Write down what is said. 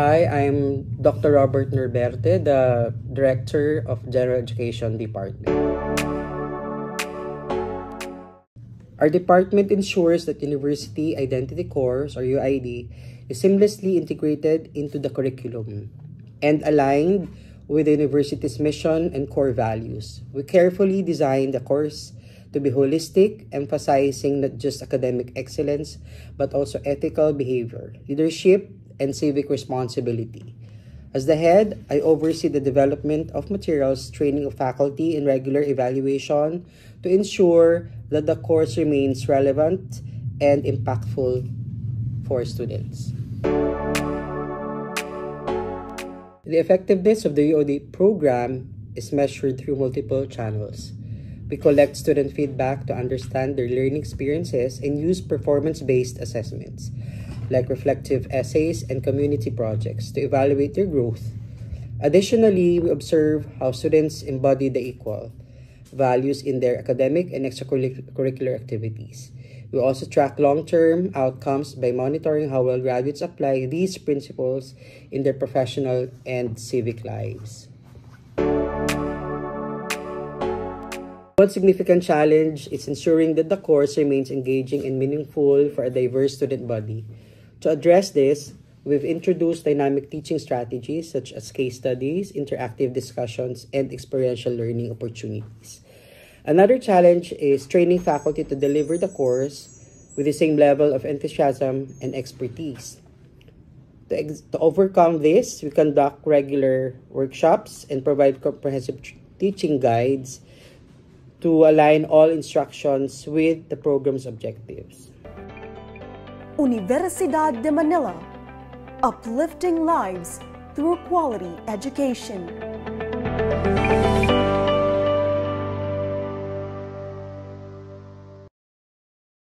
Hi, I'm Dr. Robert Norberte, the Director of General Education Department. Our department ensures that University Identity Course, or UID, is seamlessly integrated into the curriculum and aligned with the university's mission and core values. We carefully design the course to be holistic, emphasizing not just academic excellence, but also ethical behavior, leadership, and civic responsibility. As the head, I oversee the development of materials, training of faculty, and regular evaluation to ensure that the course remains relevant and impactful for students. The effectiveness of the UOD program is measured through multiple channels. We collect student feedback to understand their learning experiences and use performance-based assessments, like reflective essays and community projects, to evaluate their growth. Additionally, we observe how students embody the equal values in their academic and extracurricular activities. We also track long-term outcomes by monitoring how well graduates apply these principles in their professional and civic lives. One significant challenge is ensuring that the course remains engaging and meaningful for a diverse student body. To address this, we've introduced dynamic teaching strategies such as case studies, interactive discussions, and experiential learning opportunities. Another challenge is training faculty to deliver the course with the same level of enthusiasm and expertise. To overcome this, we conduct regular workshops and provide comprehensive teaching guides to align all instructions with the program's objectives. Universidad de Manila, uplifting lives through quality education.